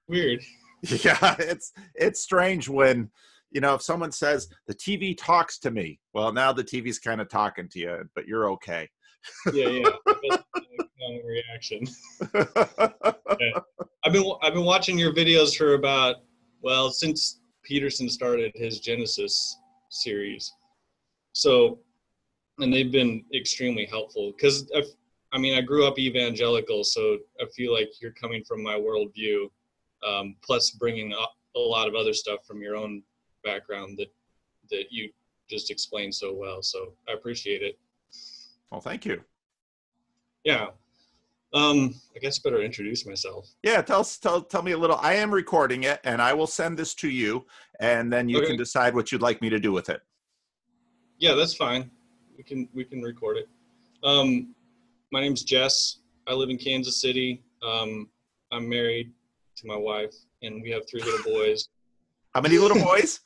weird. Yeah, it's strange when, if someone says the TV talks to me. Well, now the TV's kind of talking to you, but you're okay. Yeah. That's a reaction. Yeah. I've been watching your videos for since Peterson started his Genesis series. So, and they've been extremely helpful because I grew up evangelical, so I feel like you're coming from my worldview, plus bringing up a lot of other stuff from your own background that you just explained so well. So I appreciate it. Well, thank you. Yeah. I guess I better introduce myself. Yeah, tell me a little. I am recording it, and I will send this to you, and then you can decide what you'd like me to do with it. Yeah, that's fine. We can record it. My name's Jess. I live in Kansas City. I'm married to my wife, and we have 3 little boys. How many little boys?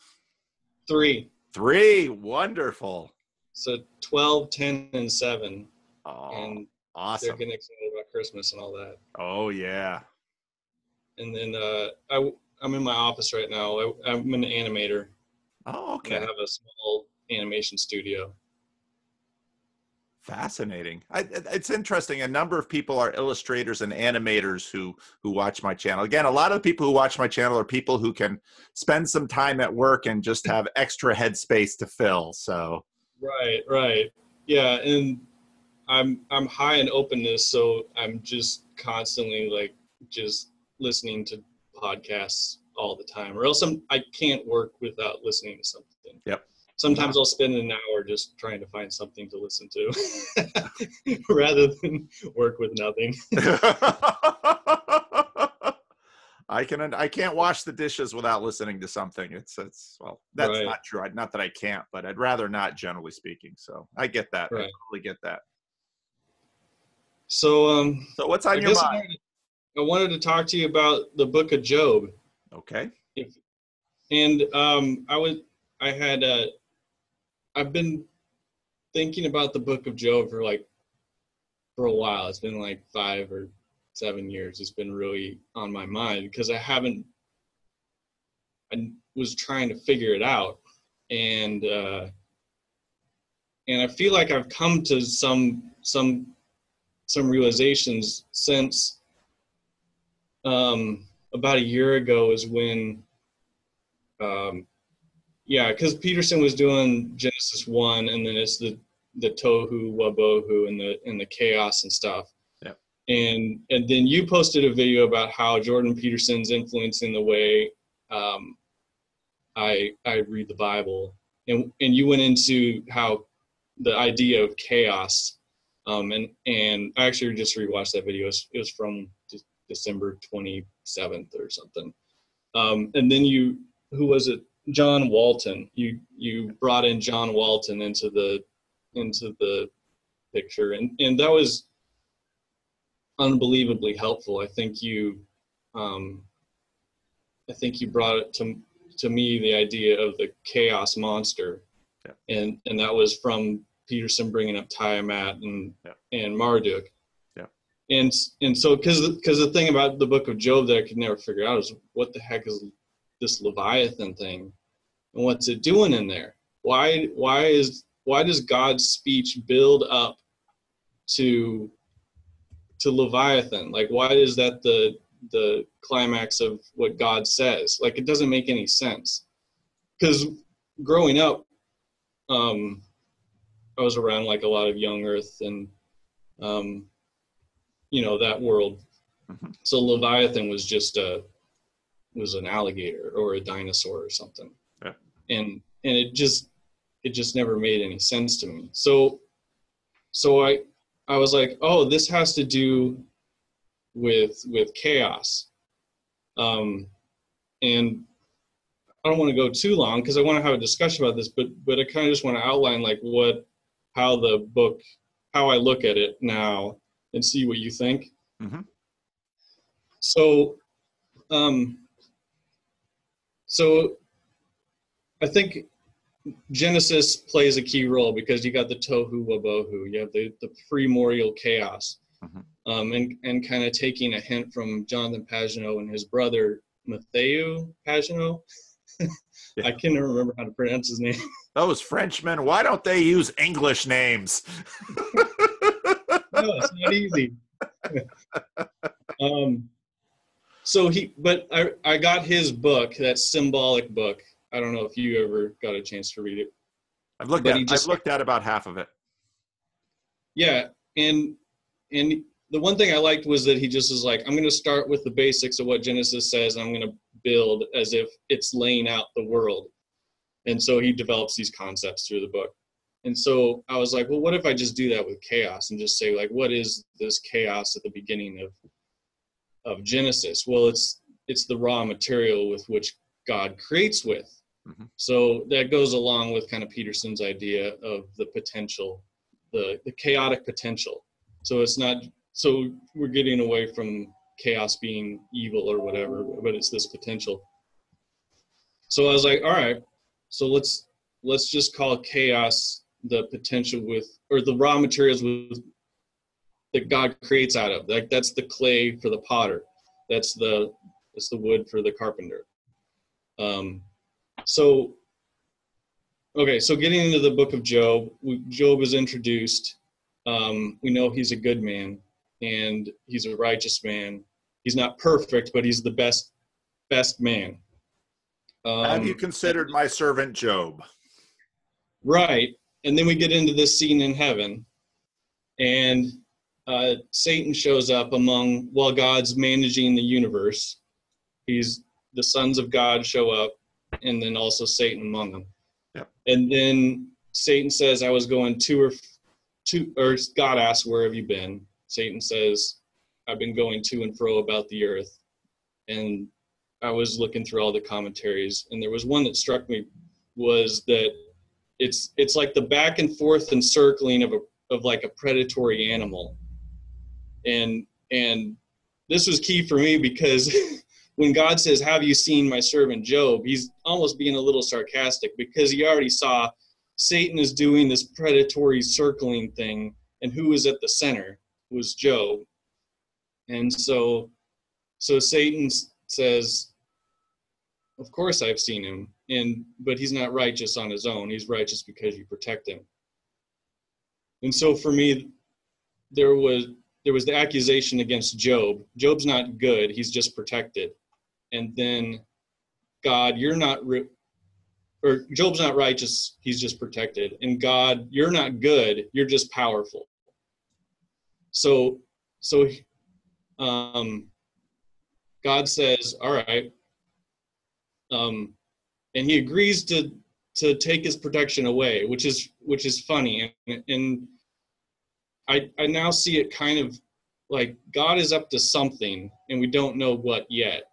3. 3. Wonderful. So 12, 10, and 7. Oh, and awesome. They're getting excited about Christmas and all that. Oh, yeah. And then I'm in my office right now. I'm an animator. Oh, okay. I have a small animation studio. Fascinating. It's interesting. A number of people are illustrators and animators who watch my channel. Again, a lot of the people who watch my channel are people who can spend some time at work and just have extra headspace to fill. So right. Yeah, and I'm high in openness, so I'm just constantly just listening to podcasts all the time, or else I can't work without listening to something. Yep. Sometimes I'll spend an hour just trying to find something to listen to rather than work with nothing. I can't wash the dishes without listening to something. It's well, that's right. Not true. Not that I can't, but I'd rather not, generally speaking. So I get that. Right. I totally get that. So what's on your mind? I wanted to talk to you about the Book of Job. Okay. I've been thinking about the Book of Job for a while. It's been 5 or 7 years. It's been really on my mind because I was trying to figure it out, and I feel like I've come to some realizations since about a year ago is when because Peterson was doing Genesis 1, and then it's the tohu wabohu and the chaos and stuff. Yeah. And then you posted a video about how Jordan Peterson's influencing the way I read the Bible, and you went into how the idea of chaos, and I actually just rewatched that video. It was from December 27th or something. And then who was it? John Walton. You brought in John Walton into the picture, and that was unbelievably helpful. I think you brought it to me, the idea of the chaos monster. Yeah. And that was from Peterson bringing up Tiamat and Marduk. Yeah. And so because the thing about the Book of Job that I could never figure out is what the heck is this Leviathan thing, and what's it doing in there? Why does God's speech build up to Leviathan? Why is that the climax of what God says? It doesn't make any sense. Because growing up, I was around a lot of young Earth and that world. Mm-hmm. So Leviathan was just was an alligator or a dinosaur or something. Yeah. And it just never made any sense to me. So I was like, oh, this has to do with chaos. And I don't want to go too long because I want to have a discussion about this, but I kind of just want to outline how I look at it now and see what you think. Mm-hmm. So I think Genesis plays a key role because you got the tohu wabohu, you have the primordial chaos, and kind of taking a hint from Jonathan Pagenaud and his brother Mathieu Pagenaud. Yeah. I can't remember how to pronounce his name. Those Frenchmen, why don't they use English names? No, it's not easy. But I got his book, that symbolic book. I don't know if you ever got a chance to read it. I've looked at about half of it. Yeah, and the one thing I liked was that he just is like, I'm going to start with the basics of what Genesis says, and I'm going to build as if it's laying out the world. And so he develops these concepts through the book. And so I was like, well, what if I just do that with chaos and just say, like, what is this chaos at the beginning of Genesis? Well, it's the raw material with which God creates with. Mm-hmm. So that goes along with kind of Peterson's idea of the potential, the chaotic potential. So it's not, so we're getting away from chaos being evil or whatever, but it's this potential. So I was like, all right, so let's just call chaos the potential with, or the raw materials with, that God creates out of. Like that's the clay for the potter. That's the wood for the carpenter. So getting into the book of Job, Job is introduced. We know he's a good man and he's a righteous man. He's not perfect, but he's the best man. Have you considered my servant Job? Right. And then we get into this scene in heaven, and Satan shows up while God's managing the universe. The sons of God show up, and then also Satan among them. Yep. And then Satan says, I was going or God asks, where have you been? Satan says, I've been going to and fro about the earth. And I was looking through all the commentaries, and there was one that struck me, was that it's like the back and forth and circling of like a predatory animal. And this was key for me because when God says, have you seen my servant Job? He's almost being a little sarcastic because he already saw Satan is doing this predatory circling thing, and who was at the center was Job. And so Satan says, of course I've seen him, but he's not righteous on his own. He's righteous because you protect him. And so for me, there was the accusation against Job. Job's not good. He's just protected. And then God, Job's not righteous. He's just protected. And God, you're not good. You're just powerful. So God says, all right. And he agrees to take his protection away, which is funny. And I now see it kind of like God is up to something and we don't know what yet.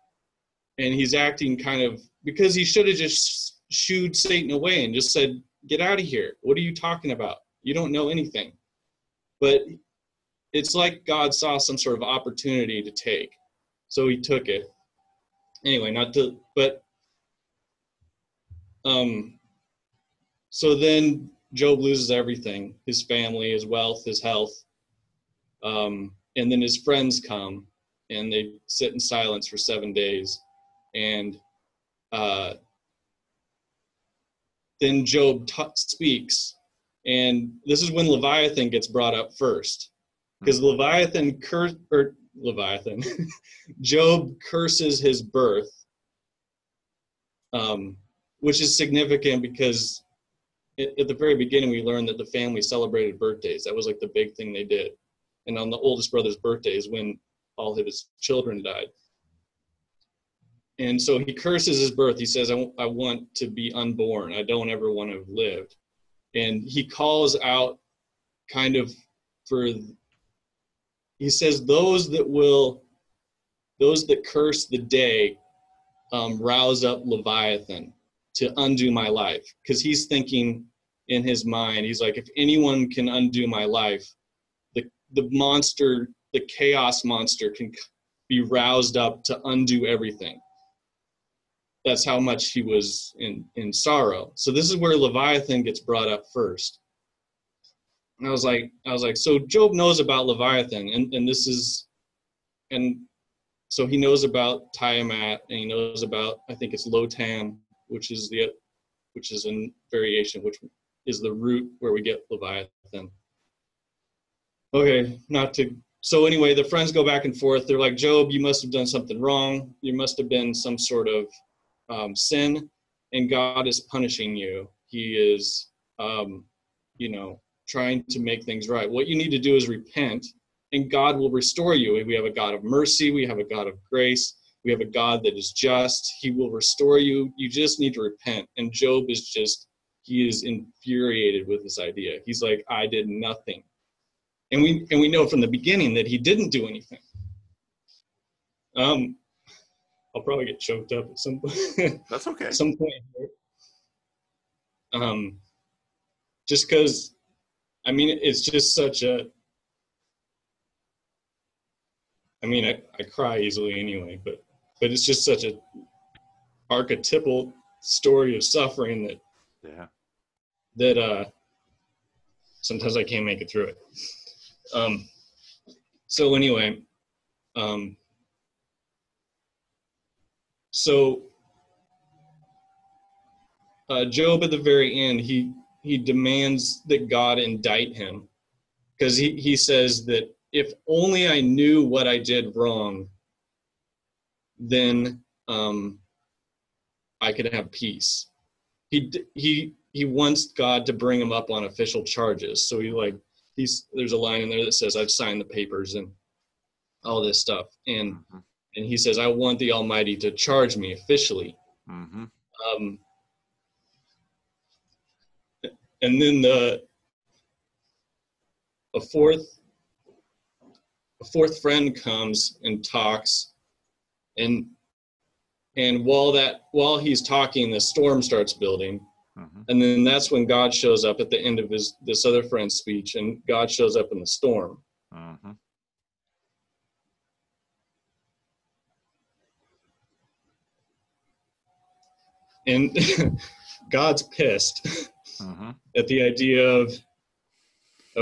And he's acting kind of, because he should have just shooed Satan away and just said, get out of here. What are you talking about? You don't know anything. But it's like God saw some sort of opportunity to take. So he took it. Anyway, so then Job loses everything, his family, his wealth, his health. And then his friends come and they sit in silence for 7 days. And then Job speaks. And this is when Leviathan gets brought up first. Because Job curses his birth, which is significant because at the very beginning we learned that the family celebrated birthdays. That was like the big thing they did. And on the oldest brother's birthday is when all of his children died. And so he curses his birth. He says, I want to be unborn. I don't ever want to have lived. And he calls out kind of he says, those that curse the day, rouse up Leviathan to undo my life. Because he's thinking in his mind, he's like, if anyone can undo my life, the monster, the chaos monster can be roused up to undo everything. That's how much he was in sorrow. So this is where Leviathan gets brought up first. And I was like, so Job knows about Leviathan, and this is, and so he knows about Tiamat, and he knows about, I think it's Lotan, which is a variation, which is the root where we get Leviathan. Okay, so anyway, the friends go back and forth. They're like, Job, you must have done something wrong. You must have been some sort of sin, and God is punishing you. He is, trying to make things right. What you need to do is repent, and God will restore you. We have a God of mercy. We have a God of grace. We have a God that is just. He will restore you. You just need to repent. And Job he is infuriated with this idea. He's like, I did nothing. And we know from the beginning that he didn't do anything. I'll probably get choked up at some point. That's okay. At some point. Just because, I mean, it's just such a, I mean, I cry easily anyway, but it's just such a archetypal story of suffering that sometimes I can't make it through it. So anyway, Job at the very end, he demands that God indict him, because he says that if only I knew what I did wrong, then I could have peace. He wants God to bring him up on official charges. So there's a line in there that says, I've signed the papers and all this stuff. And he says, I want the Almighty to charge me officially. Mm-hmm. And then a fourth friend comes and talks, and while he's talking, the storm starts building. Mm-hmm. And then that's when God shows up at the end of this other friend's speech, and God shows up in the storm. Mm-hmm. And God's pissed Mm-hmm. at the idea of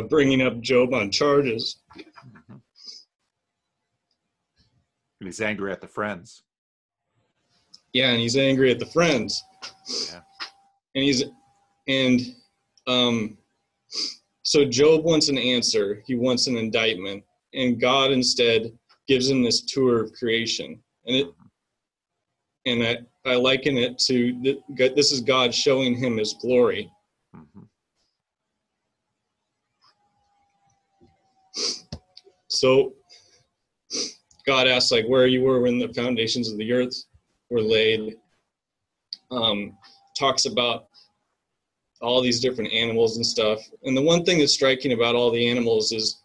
bringing up Job on charges. Mm-hmm. And he's angry at the friends. Yeah, and he's angry at the friends. Yeah. So Job wants an answer. He wants an indictment, and God instead gives him this tour of creation. And I liken it to this is God showing him his glory. Mm-hmm. So God asks, like, where you were when the foundations of the earth were laid. Talks about all these different animals and stuff. And the one thing that's striking about all the animals is,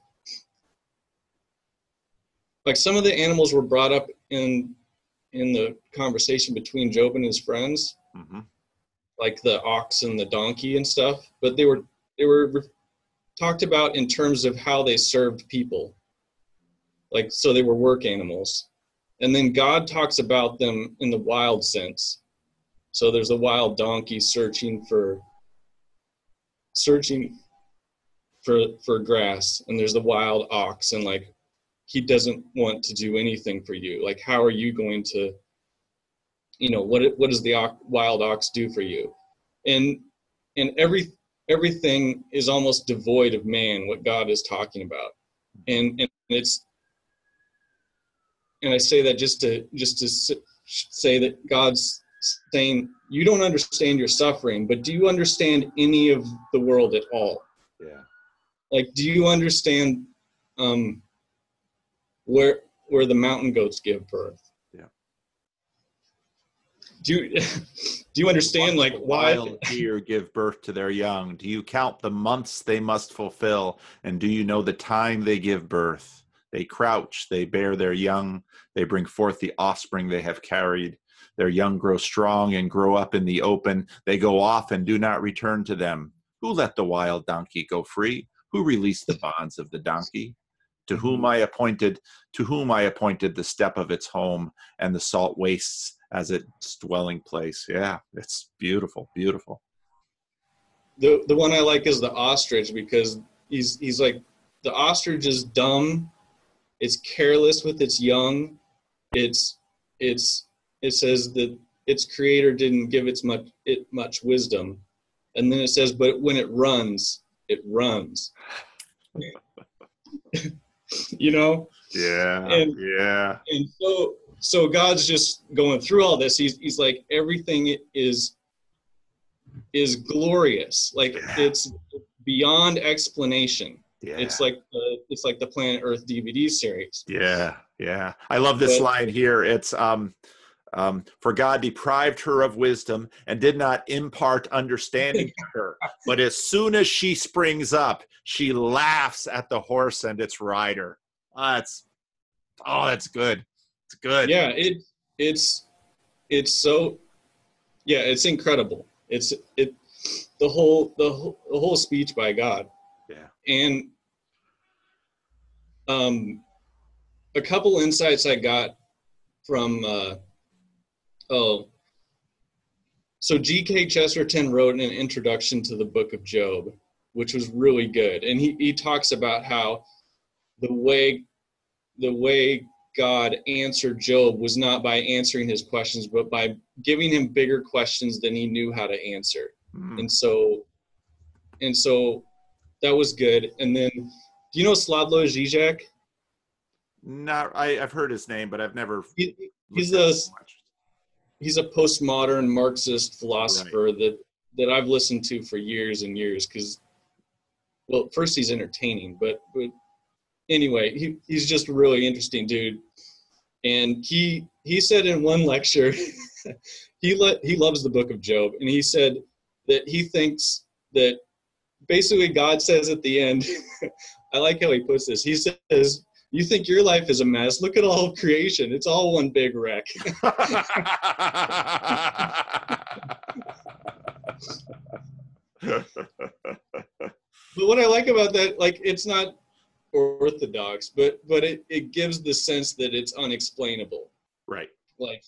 like, some of the animals were brought up in the conversation between Job and his friends, Mm-hmm. like the ox and the donkey and stuff, but they were talked about in terms of how they served people. Like, so they were work animals. And then God talks about them in the wild sense. So there's a wild donkey searching for grass, and there's the wild ox, and like, he doesn't want to do anything for you. Like, how are you going to, what does the wild ox do for you? And everything is almost devoid of man, what God is talking about. And I say that just to say that God's saying, you don't understand your suffering, but do you understand any of the world at all? Yeah. Like, do you understand where the mountain goats give birth? Yeah. Do you understand, like, why wild deer give birth to their young? Do you count the months they must fulfill? And do you know the time they give birth? They crouch, they bear their young, they bring forth the offspring they have carried. Their young grow strong and grow up in the open. They go off and do not return to them. Who let the wild donkey go free? Who released the bonds of the donkey? To whom I appointed the step of its home, and the salt wastes as its dwelling place. Yeah, it's beautiful, beautiful. The one I like is the ostrich, because he's like, the ostrich is dumb, it's careless with its young, it says that its creator didn't give it much wisdom, and then it says, but when it runs, it runs. You know? Yeah. And so God's just going through all this. He's like, everything is glorious. Like, it's beyond explanation. Yeah. It's like the Planet Earth DVD series. Yeah. I love this line here. It's for God deprived her of wisdom and did not impart understanding to her. But as soon as she springs up, she laughs at the horse and its rider. That's good. It's good. Yeah, it's so, yeah, it's incredible. The whole speech by God. Yeah. And a couple insights I got from so G.K. Chesterton wrote an introduction to the book of Job, which was really good. And he talks about how the way God answered Job was not by answering his questions, but by giving him bigger questions than he knew how to answer. And so that was good. And then, do you know Slavoj Žižek? I've heard his name, but I've never. He's a postmodern Marxist philosopher that I've listened to for years and years. Because, well, first he's entertaining, but anyway, he's just a really interesting dude. And he said in one lecture, he loves the book of Job, and he said that he thinks that basically God says at the end, I like how he puts this. He says, you think your life is a mess? Look at all of creation. It's all one big wreck. But what I like about that, like, it's not orthodox, but it gives the sense that it's unexplainable. Right. Like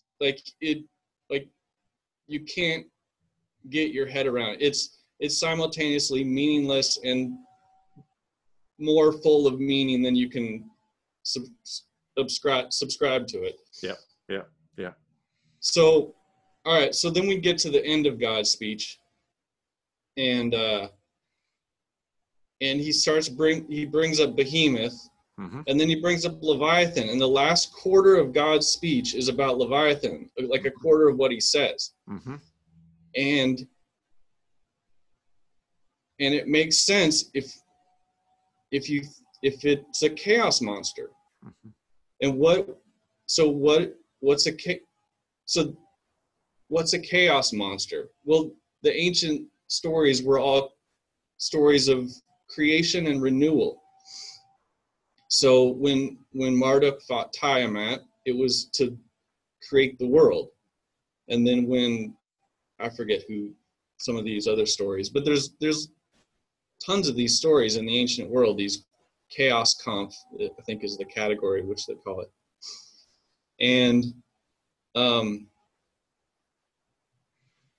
you can't get your head around it. It's simultaneously meaningless and more full of meaning than you can subscribe to it. Yeah. So, all right. So then we get to the end of God's speech, and he brings up Behemoth, and then he brings up Leviathan, and the last quarter of God's speech is about Leviathan, like a quarter of what he says. And it makes sense if it's a chaos monster. And what's a chaos monster? Well, the ancient stories were all stories of creation and renewal. So when Marduk fought Tiamat, it was to create the world. And then when, I forget who, some of these other stories, but there's tons of these stories in the ancient world, these chaos conf, I think is the category which they call it. And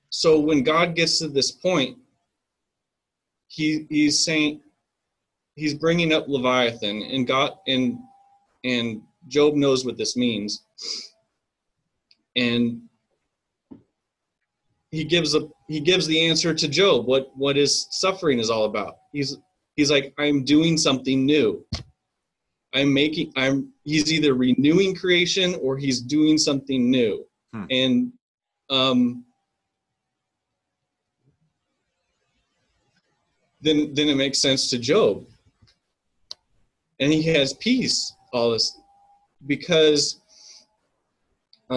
so when God gets to this point, he's saying, he's bringing up Leviathan, and God and Job knows what this means, and he gives the answer to Job, what his suffering is all about. He's like, I'm doing something new. He's either renewing creation or he's doing something new. And then it makes sense to Job. And he has peace, all this, because I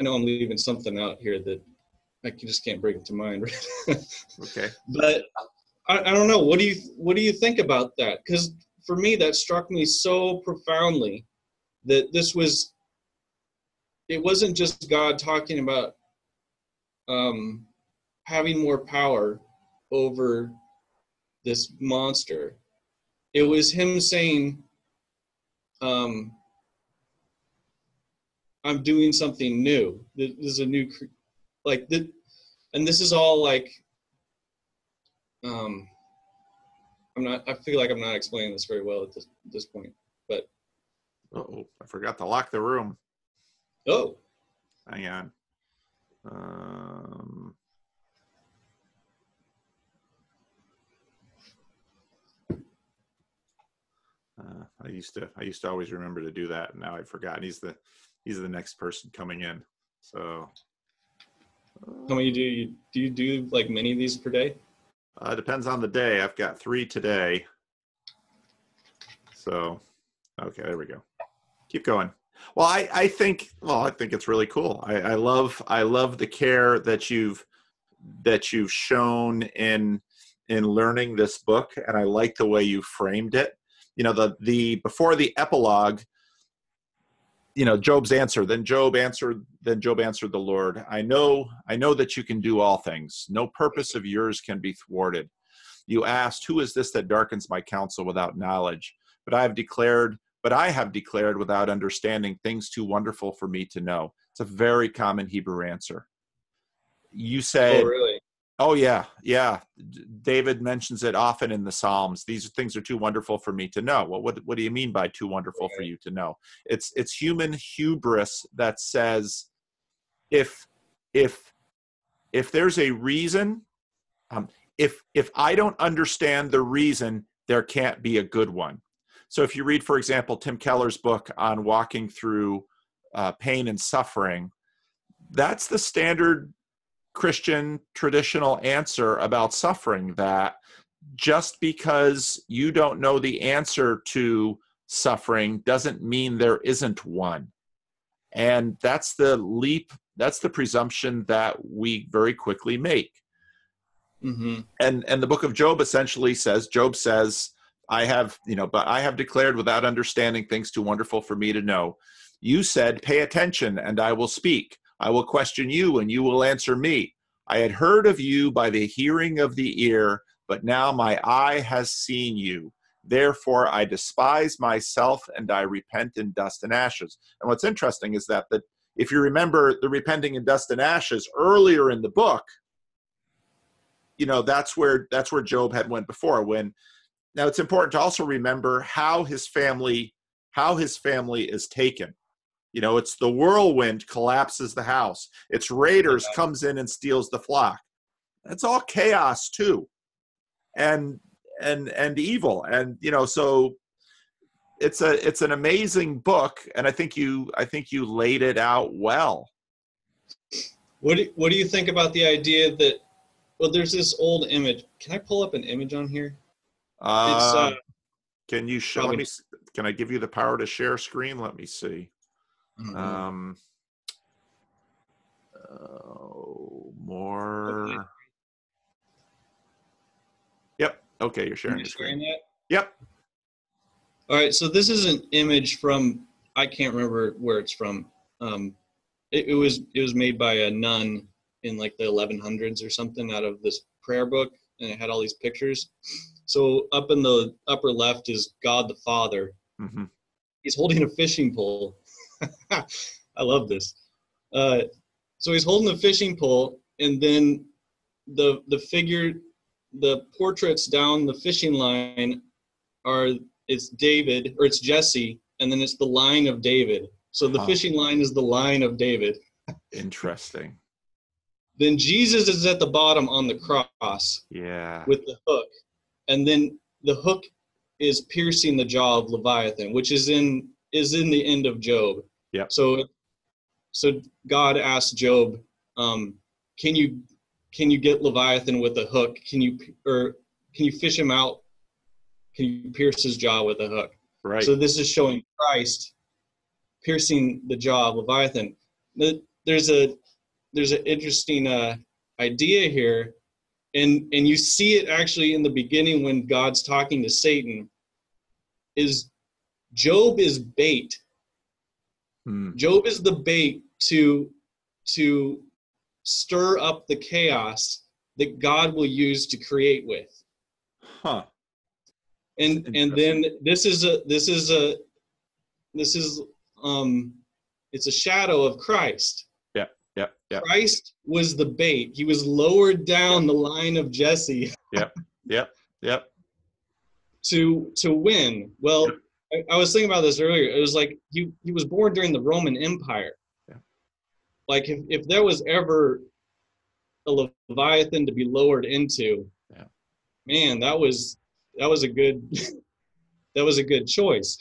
know I'm leaving something out here that I just can't bring it to mind. Okay. But I don't know. What do you think about that? Because for me, that struck me so profoundly that it wasn't just God talking about having more power over this monster. It was him saying, I'm doing something new. This is a new, like and this is all like, I feel like I'm not explaining this very well at this point, but. Oh, I forgot to lock the room. Oh. Hang on. I used to always remember to do that, and now I've forgotten. He's the next person coming in. So how many do you do like many of these per day? Depends on the day. I've got 3 today. So, okay, there we go. Keep going. Well, I think it's really cool. I love the care that you've shown in learning this book, and I like the way you framed it. You know, the before the epilogue, you know, Job's answer. Then Job answered the Lord, I know that you can do all things. No purpose of yours can be thwarted. You asked, who is this that darkens my counsel without knowledge? But I have declared without understanding things too wonderful for me to know. It's a very common Hebrew answer. You said, oh, really? Oh, yeah. David mentions it often in the Psalms. These things are too wonderful for me to know. Well, what do you mean by too wonderful for you to know? It's human hubris that says, if there's a reason, if I don't understand the reason, there can't be a good one. So if you read, for example, Tim Keller's book on walking through pain and suffering, that's the standard Christian traditional answer about suffering, that just because you don't know the answer to suffering doesn't mean there isn't one. And that's the presumption that we very quickly make. Mm-hmm. And the book of Job essentially says, I have declared without understanding things too wonderful for me to know. You said, pay attention and I will speak. I will question you and you will answer me. I had heard of you by the hearing of the ear, but now my eye has seen you. Therefore, I despise myself and I repent in dust and ashes. And what's interesting is that if you remember the repenting in dust and ashes earlier in the book, you know, that's where Job had went before. Now it's important to also remember how his family is taken. You know, it's the whirlwind collapses the house. It's raiders comes in and steals the flock. That's all chaos too, and evil. And you know, so it's an amazing book, and I think you laid it out well. What do you think about the idea that? Well, there's this old image. Can I pull up an image on here? Can you show me? Can I give you the power to share screen? Let me see. Mm-hmm. More. Okay. Yep. Okay, you're sharing the screen. That? Yep. All right. So this is an image from, I can't remember where it's from. It was made by a nun in like the 1100s or something, out of this prayer book, and it had all these pictures. So up in the upper left is God the Father. Mm-hmm. He's holding a fishing pole. I love this. So he's holding a fishing pole, and then the portraits down the fishing line it's David, or it's Jesse, and then it's the line of David. So the fishing line is the line of David. Interesting. Then Jesus is at the bottom on the cross. Yeah. With the hook. And then the hook is piercing the jaw of Leviathan, which is in the end of Job. Yep. So God asked Job, can you get Leviathan with a hook? Can you fish him out? Can you pierce his jaw with a hook? Right. So this is showing Christ piercing the jaw of Leviathan. There's an interesting idea here, and you see it actually in the beginning when God's talking to Satan. Is Job is bait. Job is the bait to stir up the chaos that God will use to create with. Huh. And then it's a shadow of Christ. Yeah. Yep. Yep. Christ was the bait. He was lowered down the line of Jesse. Yep. Yep. Yep. To win. Well, I was thinking about this earlier. It was like he was born during the Roman Empire. Yeah. Like if there was ever a Leviathan to be lowered into, yeah. Man, that was a good that was a good choice.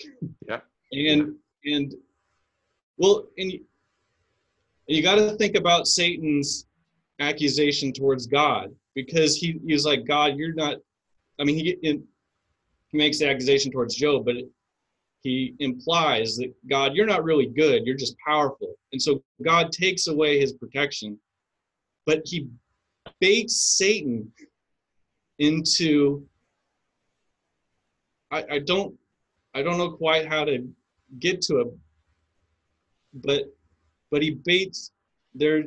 Yeah. And well, and you got to think about Satan's accusation towards God, because he was like, God, you're not. I mean, he makes the accusation towards Job, but he implies that, God, you're not really good. You're just powerful. And so God takes away his protection, but he baits Satan into, I don't know quite how to get to it, but he baits their,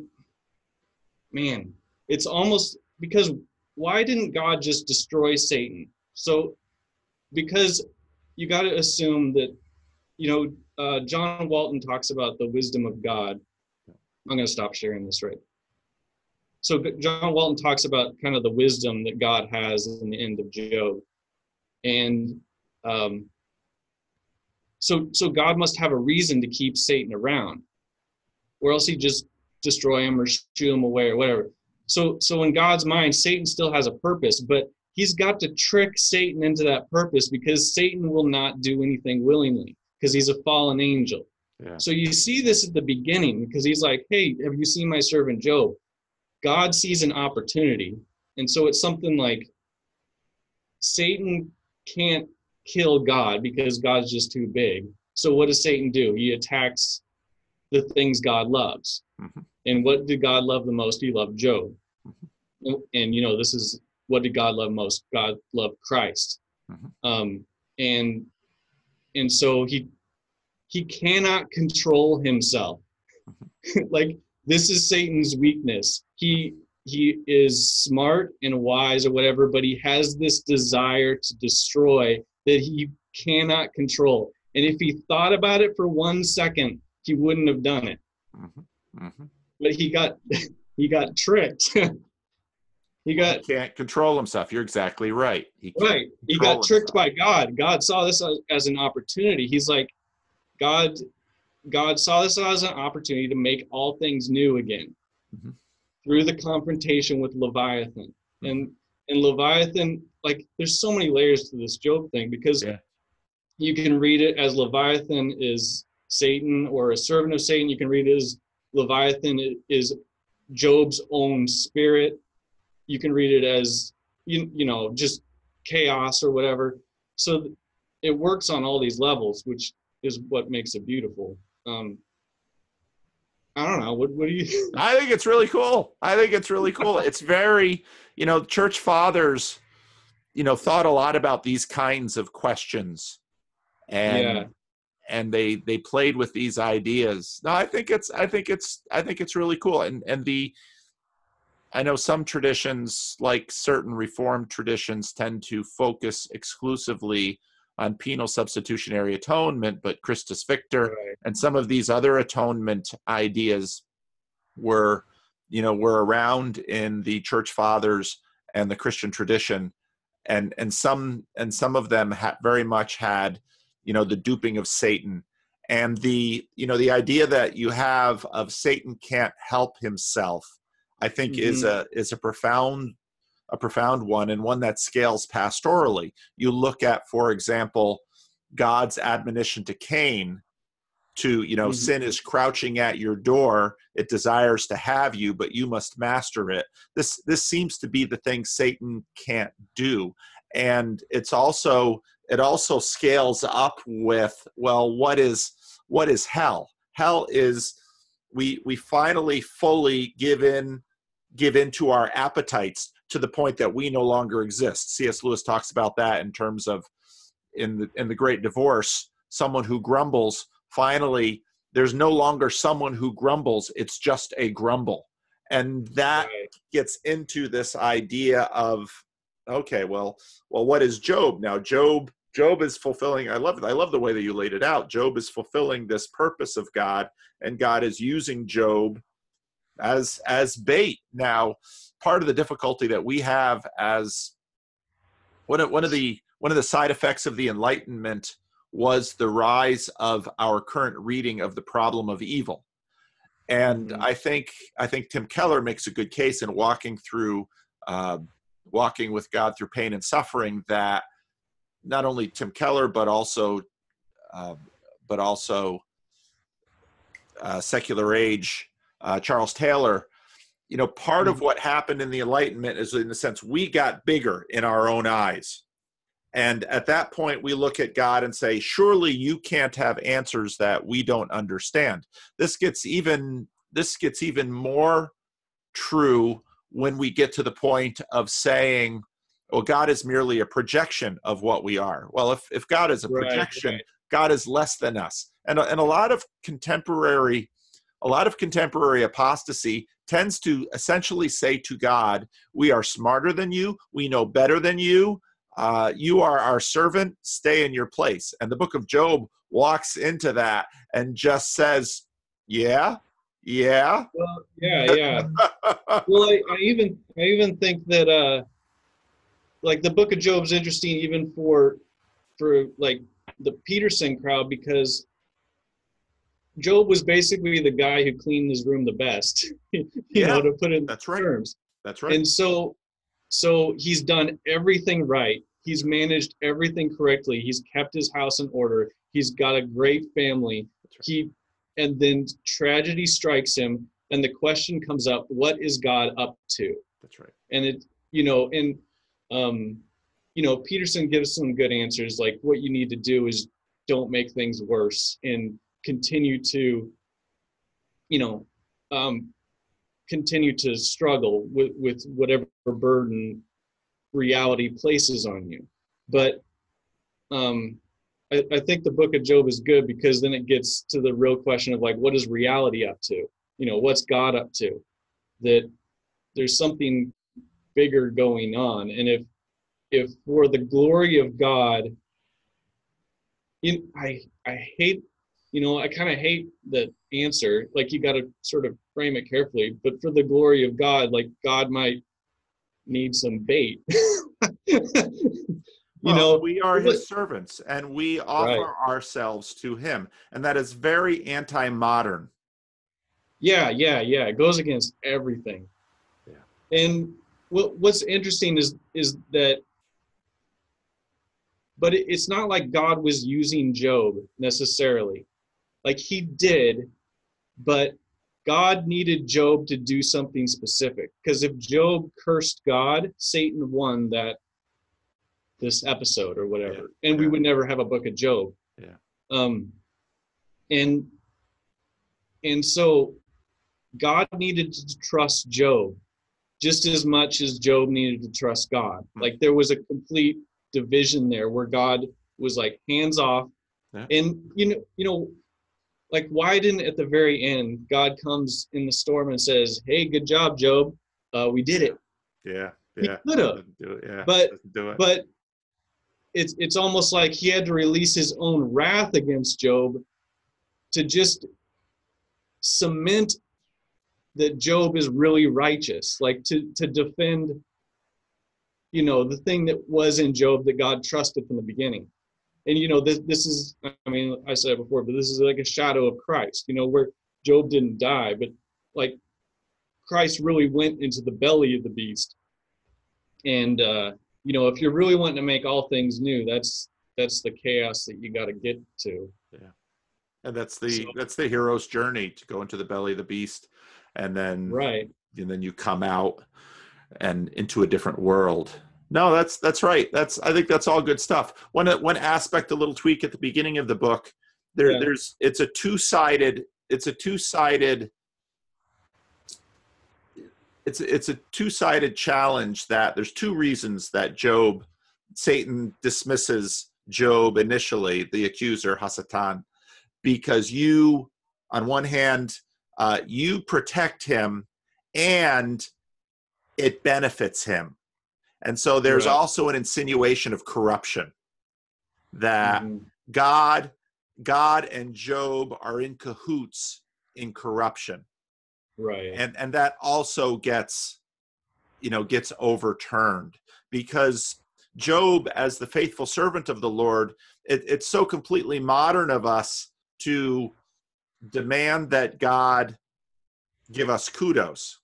man, it's almost, because why didn't God just destroy Satan? So, because you got to assume that, John Walton talks about the wisdom of God. I'm going to stop sharing this, right? So John Walton talks about kind of the wisdom that God has in the end of Job. And so God must have a reason to keep Satan around, or else he'd just destroy him or shoo him away or whatever. So in God's mind, Satan still has a purpose, but he's got to trick Satan into that purpose, because Satan will not do anything willingly, because he's a fallen angel. Yeah. So you see this at the beginning, because he's like, hey, have you seen my servant Job? God sees an opportunity. And so it's something like Satan can't kill God because God's just too big. So what does Satan do? He attacks the things God loves. Mm-hmm. And what did God love the most? He loved Job. Mm-hmm. And, this is, what did God love most? God loved Christ. Mm-hmm. And so he cannot control himself. Like, this is Satan's weakness. He is smart and wise or whatever, but he has this desire to destroy that he cannot control. And if he thought about it for 1 second, he wouldn't have done it. Mm-hmm. Mm-hmm. But he got tricked. He can't control himself. You're exactly right. He got tricked by God. God saw this as an opportunity. He's like, God saw this as an opportunity to make all things new again. Mm-hmm. Through the confrontation with Leviathan. Mm-hmm. And Leviathan, like, there's so many layers to this Job thing, because you can read it as Leviathan is Satan or a servant of Satan. You can read it as Leviathan is Job's own spirit. You can read it as, just chaos or whatever. So it works on all these levels, which is what makes it beautiful. I don't know. What do you? I think it's really cool. It's very, church fathers, thought a lot about these kinds of questions, and they played with these ideas. No, I think it's really cool. And I know some traditions, like certain Reformed traditions, tend to focus exclusively on penal substitutionary atonement, but Christus Victor and some of these other atonement ideas were around in the church fathers and the Christian tradition, and some of them very much had, the duping of Satan, and the idea that you have of Satan can't help himself, I think mm-hmm. is a profound one, and one that scales pastorally. You look at, for example, God's admonition to Cain to, mm-hmm. sin is crouching at your door. It desires to have you, but you must master it. This seems to be the thing Satan can't do. And it also scales up with, well, what is hell? Hell is we finally fully give in to our appetites, to the point that we no longer exist. C.S. Lewis talks about that in terms of in the Great Divorce, someone who grumbles, finally there's no longer someone who grumbles, it's just a grumble. And that gets into this idea of, okay, well, what is Job? Now Job is fulfilling, I love the way that you laid it out. Job is fulfilling this purpose of God, and God is using Job as bait. Now, part of the difficulty that we have as one of the side effects of the Enlightenment was the rise of our current reading of the problem of evil. And I think Tim Keller makes a good case in walking with God through pain and suffering, that not only Tim Keller but also Secular Age, Charles Taylor. Part of what happened in the Enlightenment is, in the sense, we got bigger in our own eyes. And at that point, we look at God and say, surely you can't have answers that we don't understand. This gets even more true when we get to the point of saying, well, God is merely a projection of what we are. Well, if God is a projection, right. God is less than us. And a lot of contemporary apostasy tends to essentially say to God, we are smarter than you, we know better than you, you are our servant, stay in your place. And the book of Job walks into that and just says, yeah. Well, yeah. Well, I even think that like the book of Job's interesting even for like the Peterson crowd, because Job was basically the guy who cleaned his room the best, you know, to put it in terms. That's right. And so he's done everything right. He's managed everything correctly. He's kept his house in order. He's got a great family. That's right. And then tragedy strikes him, and the question comes up: what is God up to? That's right. And Peterson gives some good answers, like what you need to do is don't make things worse and continue to, continue to struggle with whatever burden reality places on you. But I think the book of Job is good, because then it gets to the real question of, like, what is reality up to? What's God up to? That there's something bigger going on. And if for the glory of God, I hate, I kind of hate the answer. Like, you got to sort of frame it carefully. But for the glory of God, like, God might need some bait. We are his servants, and we offer ourselves to him, and that is very anti-modern. Yeah. It goes against everything. Yeah. And what's interesting is that, but it's not like God was using Job necessarily. Like, he did, but God needed Job to do something specific. Because if Job cursed God, Satan won this episode or whatever, and we would never have a book of Job. Yeah. And so God needed to trust Job just as much as Job needed to trust God. Like, there was a complete division there where God was like hands off. Yeah. And like, why didn't at the very end God comes in the storm and says, "Hey, good job, Job. We did it." Yeah. He could have. Yeah. But it's almost like he had to release his own wrath against Job to just cement that Job is really righteous, like to defend, the thing that was in Job that God trusted from the beginning. And, this is, I said it before, but this is like a shadow of Christ, where Job didn't die, but like Christ really went into the belly of the beast. And, if you're really wanting to make all things new, that's the chaos that you got to get to. Yeah. And that's the hero's journey, to go into the belly of the beast, and then you come out and into a different world. No, that's right. I think that's all good stuff. One aspect, a little tweak at the beginning of the book, it's a two-sided challenge. That there's two reasons that Satan dismisses Job initially, the accuser, Hasatan, because you, on one hand, you protect him and it benefits him. And so there's also an insinuation of corruption, that God and Job are in cahoots in corruption. Right. And that also gets overturned, because Job, as the faithful servant of the Lord, it's so completely modern of us to demand that God give us kudos.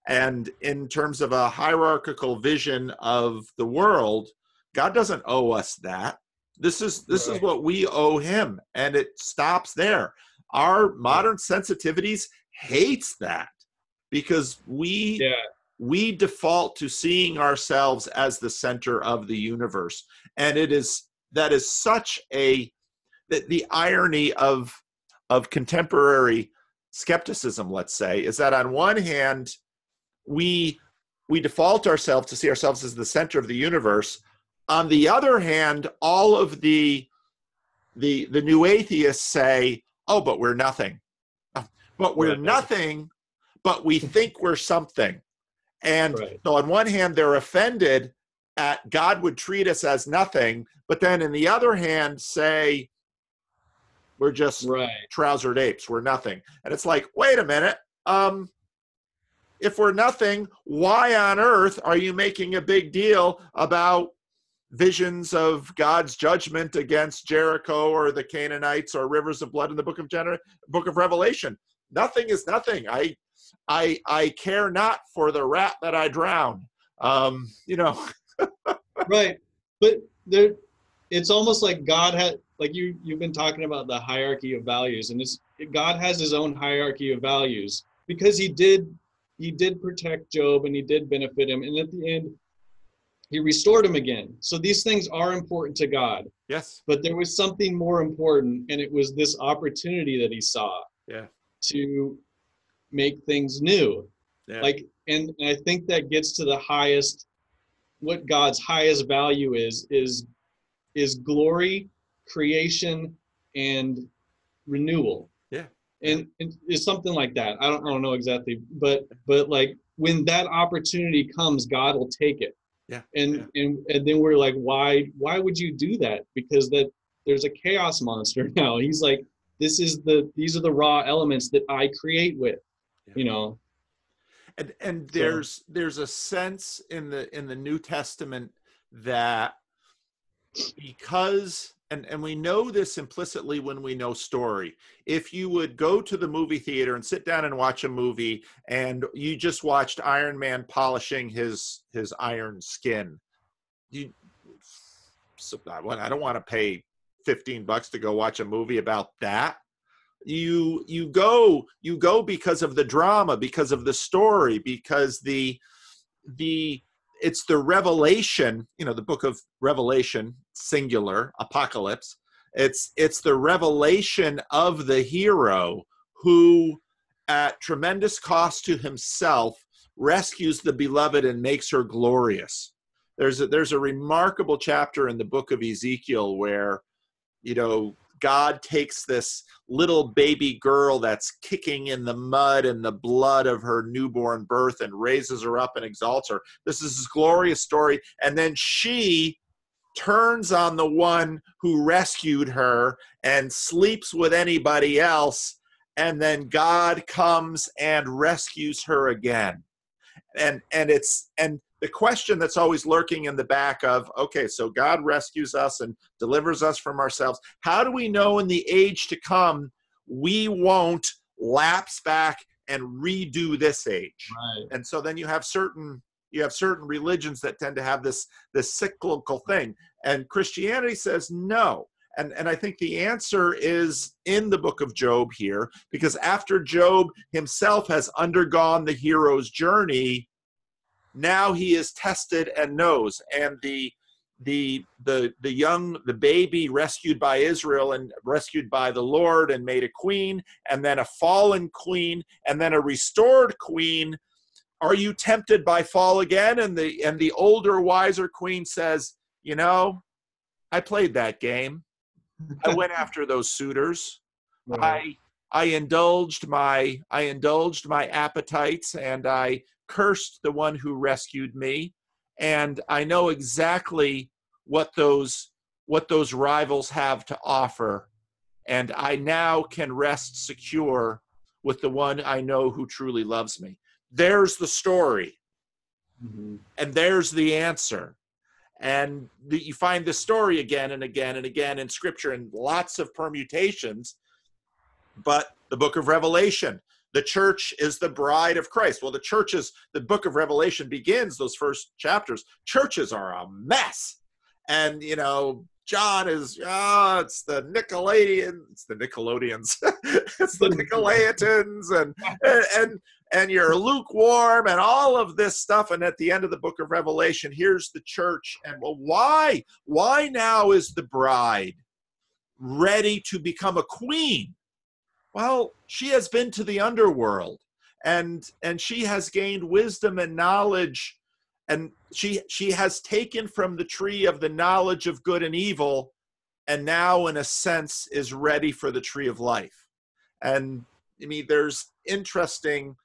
And in terms of a hierarchical vision of the world, God doesn't owe us that. This is Right. what we owe him, and it stops there. Our modern sensitivities hates that, because we Yeah. default to seeing ourselves as the center of the universe. And that is such the irony of contemporary skepticism, let's say, is that on one hand, we default ourselves to see ourselves as the center of the universe. On the other hand, all of the new atheists say, oh, but we're nothing. But we're Right. nothing, but we think we're something. And Right. so on one hand, they're offended at God would treat us as nothing, but then in the other hand, say we're just Right. trousered apes, we're nothing. And it's like, wait a minute. If we're nothing, why on earth are you making a big deal about visions of God's judgment against Jericho or the Canaanites or rivers of blood in the book of Revelation? Nothing is nothing. I care not for the rat that I drown. Right. But it's almost like God had, like you've been talking about the hierarchy of values, and God has his own hierarchy of values, because he did protect Job, and he did benefit him, and at the end he restored him again. So these things are important to God. Yes. But there was something more important, and it was this opportunity that he saw to make things new. Yeah. Like, and I think that gets to the highest, what God's highest value is glory, creation, and renewal. Yeah. And it's something like that. I don't know exactly, but like when that opportunity comes, God will take it. Yeah. And then we're like, why would you do that? Because there's a chaos monster now. He's like, these are the raw elements that I create with, And there's a sense in the New Testament that because and we know this implicitly when we know story. If you would go to the movie theater and sit down and watch a movie, and you just watched Iron Man polishing his iron skin, I don't want to pay $15 to go watch a movie about that. You go because of the drama, because of the story, because it's the revelation, the book of Revelation, singular, apocalypse. It's the revelation of the hero who, at tremendous cost to himself, rescues the beloved and makes her glorious. There's a remarkable chapter in the book of Ezekiel where, God takes this little baby girl that's kicking in the mud and the blood of her newborn birth and raises her up and exalts her. This is this glorious story. And then she turns on the one who rescued her and sleeps with anybody else. And then God comes and rescues her again. And the question that's always lurking in the back of, okay, so God rescues us and delivers us from ourselves. How do we know in the age to come we won't lapse back and redo this age? Right. And so then you have certain religions that tend to have this cyclical thing. And Christianity says no. And I think the answer is in the book of Job here, because after Job himself has undergone the hero's journey, now he is tested and knows. And the baby rescued by Israel and rescued by the Lord and made a queen, and then a fallen queen, and then a restored queen. Are you tempted by fall again? And the older, wiser queen says, I played that game. I went after those suitors. Right. I indulged my appetites, and I cursed the one who rescued me. And I know exactly what those rivals have to offer. And I now can rest secure with the one I know who truly loves me. There's the story. Mm-hmm. And there's the answer. And you find the story again and again and again in Scripture in lots of permutations. But the book of Revelation, the church is the bride of Christ. Well, the book of Revelation begins, those first chapters, churches are a mess. And, John is, it's the Nicolaitans, it's the Nicolaitans, and you're lukewarm and all of this stuff. And at the end of the book of Revelation, here's the church. And well, why? Why now is the bride ready to become a queen? Well, she has been to the underworld and she has gained wisdom and knowledge. And she has taken from the tree of the knowledge of good and evil, and now, in a sense, is ready for the tree of life. And I mean, there's interesting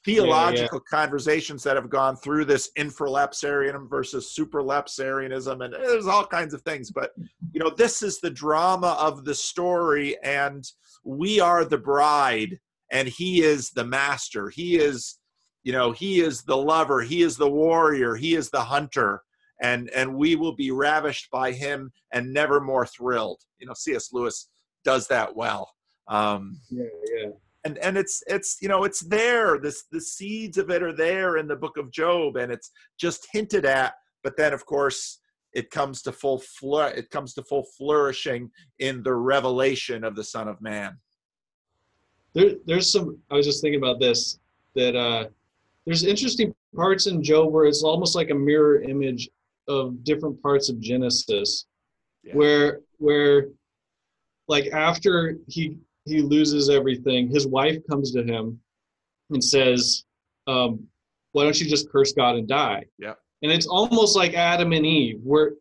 theological conversations that have gone through this infralapsarianism versus supralapsarianism, and there's all kinds of things. But, this is the drama of the story, and we are the bride, and he is the master. He is the lover, he is the warrior, he is the hunter, and we will be ravished by him and never more thrilled. C.S. Lewis does that well. And it's there. The seeds of it are there in the book of Job, and it's just hinted at. But then, of course, it comes to full flourishing in the revelation of the Son of Man. There's some. I was just thinking about this. That there's interesting parts in Job where it's almost like a mirror image of different parts of Genesis, where like after he loses everything, his wife comes to him and says, why don't you just curse God and die? Yeah. And it's almost like Adam and Eve, where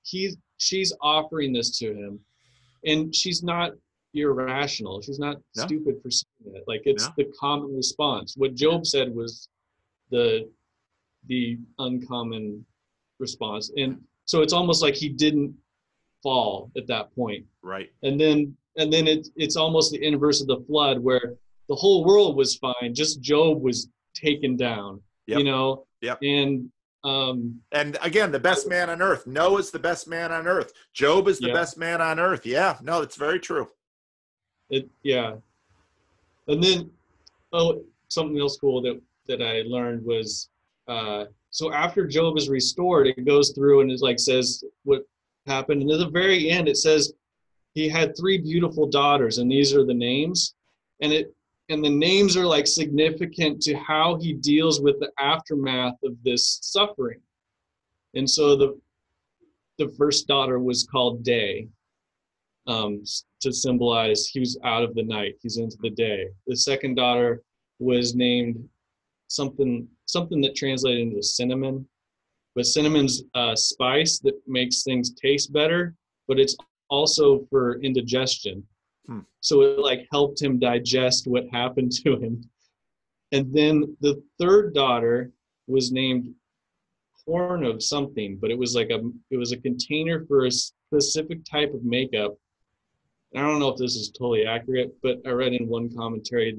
she's offering this to him, and she's not irrational. She's not stupid for saying it. Like, it's the common response. What Job said was the uncommon response. And so it's almost like he didn't fall at that point. Right. And then it's almost the inverse of the flood, where the whole world was fine, just Job was taken down. Yep. And again, the best man on earth. Noah's the best man on earth. Job is the best man on earth. Yeah, no, it's very true. And then something else cool that I learned was so after Job is restored, it goes through and says what happened, and at the very end it says he had 3 beautiful daughters, and these are the names, and the names are significant to how he deals with the aftermath of this suffering. And so the first daughter was called Day, to symbolize he was out of the night, he's into the day. The second daughter was named something that translated into cinnamon, but cinnamon's spice that makes things taste better, but it's also for indigestion. So it helped him digest what happened to him. And then the third daughter was named Horn of something, but it was a container for a specific type of makeup. And I don't know if this is totally accurate, but I read in one commentary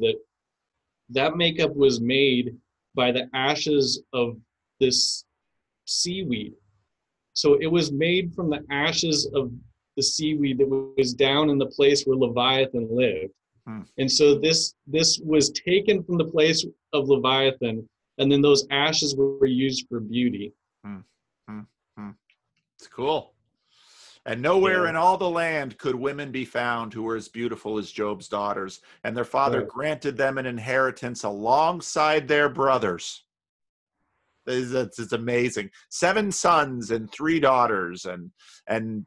that makeup was made by the ashes of this seaweed. So it was made from the ashes of the seaweed that was down in the place where Leviathan lived. And so this was taken from the place of Leviathan, and then those ashes were used for beauty. It's cool. And nowhere in all the land could women be found who were as beautiful as Job's daughters, and their father granted them an inheritance alongside their brothers. It's amazing. 7 sons and 3 daughters, and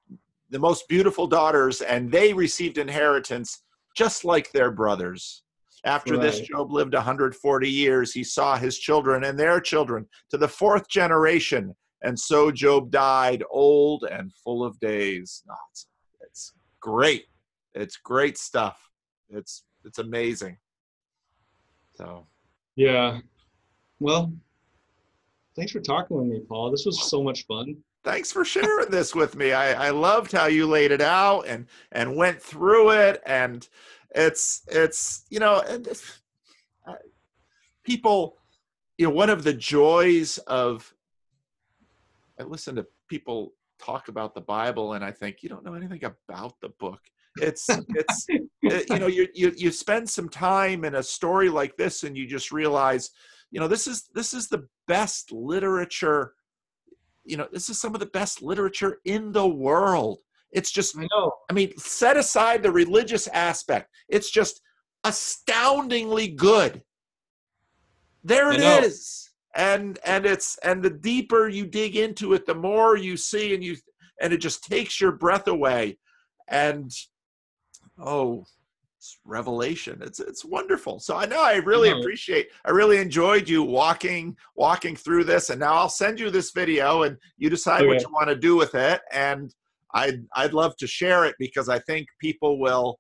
the most beautiful daughters, and they received inheritance just like their brothers. After this, Job lived 140 years. He saw his children and their children to the 4th generation. And so Job died old and full of days. Oh, it's great. It's great stuff. It's amazing. So. Yeah. Well, thanks for talking with me, Paul. This was so much fun. thanks for sharing this with me. I loved how you laid it out and went through it. And it's, you know, and people, you know, one of the joys of, I listen to people talk about the Bible and I think, you don't know anything about the book. It's you know, you spend some time in a story like this and you just realize, you know, this is the best literature. You know, this is some of the best literature in the world. It's just, I know. I mean, set aside the religious aspect. It's just astoundingly good. There it is. And the deeper you dig into it, the more you see, and it just takes your breath away. And oh, it's revelation. It's wonderful. So I know I really enjoyed you walking through this. And now I'll send you this video and you decide what you want to do with it. And I'd love to share it because I think people will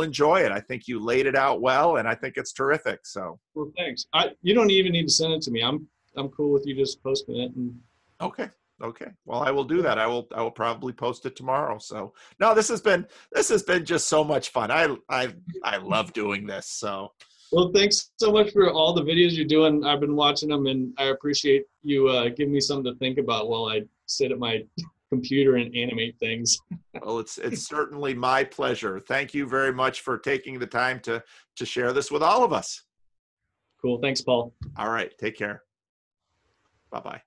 enjoy it. I think you laid it out well and I think it's terrific. So well, thanks. You don't even need to send it to me. I'm cool with you just posting it. And Okay. Well, I will do that. I will probably post it tomorrow. So no, this has been just so much fun. I love doing this. So well, thanks so much for all the videos you're doing. I've been watching them and I appreciate you giving me something to think about while I sit at my computer and animate things. Well, it's certainly my pleasure. Thank you very much for taking the time to share this with all of us. Cool. Thanks, Paul. All right. Take care. Bye-bye.